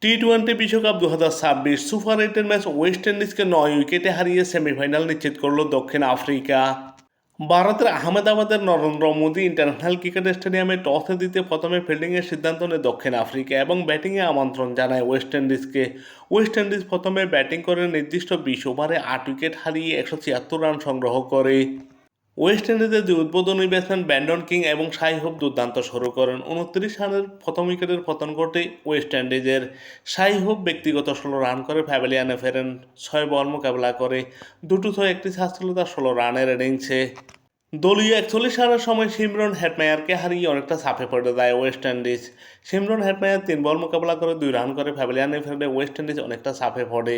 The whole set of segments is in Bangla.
টি-20 বিশ্বকাপ 2026 সুপার 8-এর ম্যাচ ওয়েস্ট ইন্ডিজকে 9 উইকেটে হারিয়ে সেমিফাইনাল নিশ্চিত করল দক্ষিণ আফ্রিকা। ভারতের আহমেদাবাদের নরেন্দ্র মোদী ইন্টারন্যাশনাল ক্রিকেট স্টেডিয়ামে টসে জিতে প্রথমে ফিল্ডিংয়ের সিদ্ধান্ত নেয় দক্ষিণ আফ্রিকা এবং ব্যাটিংয়ে আমন্ত্রণ জানায় ওয়েস্ট ইন্ডিজকে। ওয়েস্ট ইন্ডিজ প্রথমে ব্যাটিং করে নির্দিষ্ট 20 ওভারে 8 উইকেট হারিয়ে 176 রান সংগ্রহ করে। ওয়েস্ট ইন্ডিজের দুই উদ্বোধনী ব্যাটসম্যান ব্র্যান্ডন কিং এবং শাই হোপ দুর্দান্ত শুরু করেন। 29 রানের প্রথম উইকেটের পতন ঘটে ওয়েস্ট ইন্ডিজের। শাই হোপ ব্যক্তিগত 16 রান করে প্যাভিলিয়নে ফেরেন। 6 বল মোকাবেলা করে দুটো 6 একটি ছাড় ছিল তার 16 রানের ইনিংসে। দলীয় 41 রানের সময় সিমরন হেটমায়ারকে হারিয়ে অনেকটা চাপে পড়ে যায় ওয়েস্ট ইন্ডিজ। সিমরন হেটমায়ার 3 বল মোকাবেলা করে 2 রান করে প্যাভিলিয়নে ফেরলে ওয়েস্ট ইন্ডিজ অনেকটা চাপে পড়ে।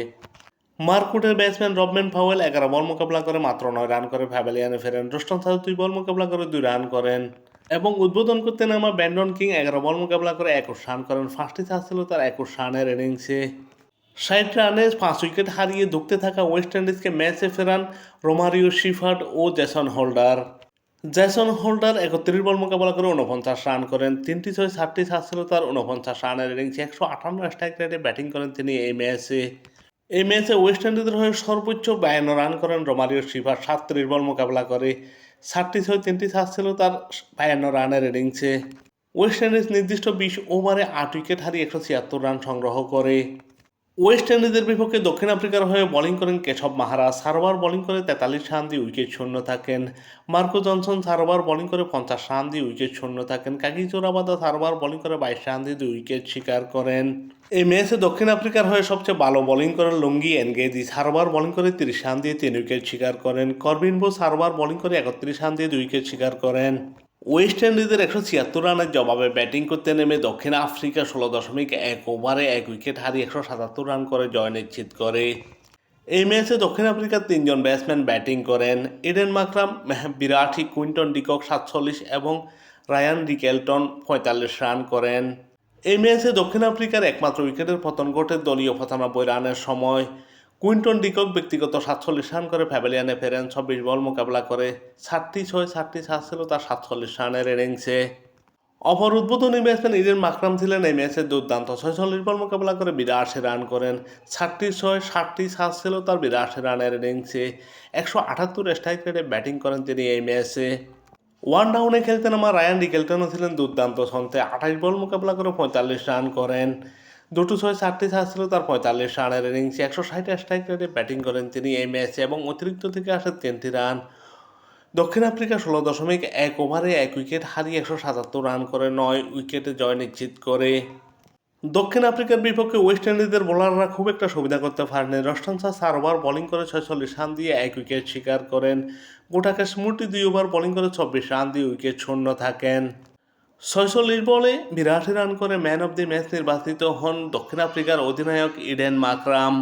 মারকুটের ব্যাটসম্যান রবম্যান পাওয়েল 11 বল মোকাবেলা করে মাত্র 9 রান করে প্যাভিলিয়নে ফেরেন। রোস্টন সাউথ 2 বল মোকাবেলা করে 2 রান করেন এবং উদ্বোধন করতে নামা ব্র্যান্ডন কিং 11 বল মোকাবেলা করে 21 রান করেন। ফার্স্টে ছাড় ছিল তার 21 রানের ইনিংসে। 60 রানে 5 উইকেট হারিয়ে ধুঁকতে থাকা ওয়েস্ট ইন্ডিজকে ম্যাচে ফেরান রোমারিও শিফার্ড ও জেসন হোল্ডার। 31 বল মোকাবেলা করে 49 রান করেন। 3টি 6 7টি ছাড় ছিল তার 49 রানের ইনিংসে। 158 স্ট্রাইক রেটে ব্যাটিং করেন তিনি এই ম্যাচে ওয়েস্ট ইন্ডিজের হয়ে সর্বোচ্চ 52 রান করেন রোমারিও শিফার্ড। 37 বল মোকাবেলা করে 7টি 6 3টি ছাড় ছিল তার 52 রানের ইনিংসে। ওয়েস্ট ইন্ডিজ নির্দিষ্ট 20 ওভারে 8 উইকেট হারিয়ে 176 রান সংগ্রহ করে। ওয়েস্ট ইন্ডিজের বিপক্ষে দক্ষিণ আফ্রিকার হয়ে বোলিং করেন কেশব মাহারাজ। 4 ওভার বোলিং করে 43 রান দিয়ে উইকেট শূন্য থাকেন। মার্কো জনসন 4 ওভার বোলিং করে 50 রান দিয়ে উইকেট শূন্য থাকেন। কাগিসো রাবাদা 4 ওভার বোলিং করে 22 রান দিয়ে 2 উইকেট শিকার করেন। এই ম্যাচে দক্ষিণ আফ্রিকার হয়ে সবচেয়ে ভালো বোলিং করেন লুঙ্গি এনগেজি। 4 ওভার বোলিং করে 30 রান দিয়ে 3 উইকেট শিকার করেন। করবিন বো 4 ওভার বোলিং করে 31 রান দিয়ে 2 উইকেট শিকার করেন। ওয়েস্ট ইন্ডিজের 176 রানের জবাবে ব্যাটিং করতে নেমে দক্ষিণ আফ্রিকা 16.1 ওভারে 1 উইকেট হারিয়ে 177 রান করে জয় নিশ্চিত করে। এই ম্যাচে দক্ষিণ আফ্রিকার 3 জন ব্যাটসম্যান ব্যাটিং করেন। এডেন মাকরাম, বিরাটি, কুইন্টন ডিকক 47 এবং রায়ান রিকেলটন 45 রান করেন। এই ম্যাচে দক্ষিণ আফ্রিকার একমাত্র উইকেটের পতন ঘটে দলীয় 95 রানের সময়। কুইন্টন ডিকক ব্যক্তিগত 47 রান করে প্যাভিলিয়নে ফেরেন। 24 বল মোকাবেলা করে 7টি 6 7টি ছাড় ছিল তার 47 রানের ইনিংসে। অপর উদ্বোধনী ব্যাটসম্যান ইডেন মাকরাম ছিলেন এই ম্যাচে দুর্দান্ত। 46 বল মোকাবেলা করে 82 রান করেন। 7টি 6 7টি ছাড় ছিল তার 82 রানের ইনিংসে। 178 স্ট্রাইক রেটে ব্যাটিং করেন তিনি এই ম্যাচে। ওয়ান ডাউনে খেলতে নামা রায়ান রিকেলটনও ছিলেন দুর্দান্ত ছন্দে। 28 বল মোকাবেলা করে 45 রান করেন। দুটো 6 4টি ছাড় ছিল তার 45 রানের ইনিংসে। 160 স্ট্রাইক রেটে ব্যাটিং করেন তিনি এই ম্যাচে এবং অতিরিক্ত থেকে আসে 3টি রান। দক্ষিণ আফ্রিকা 16.1 ওভারে 1 উইকেট হারিয়ে 177 রান করে 9 উইকেটে জয় নিশ্চিত করে। দক্ষিণ আফ্রিকার বিপক্ষে ওয়েস্ট ইন্ডিজের বোলাররা খুব একটা সুবিধা করতে পারেনি। রস্টন 4 ওভার বোলিং করে 46 রান দিয়ে 1 উইকেট শিকার করেন। গোটাকে স্মৃতি 2 ওভার বোলিং করে 24 রান দিয়ে উইকেট শূন্য থাকেন। 46 বলে 82 রান করে ম্যান অব দি ম্যাচ নির্বাচিত হন দক্ষিণ আফ্রিকার অধিনায়ক ইডেন মাকরাম।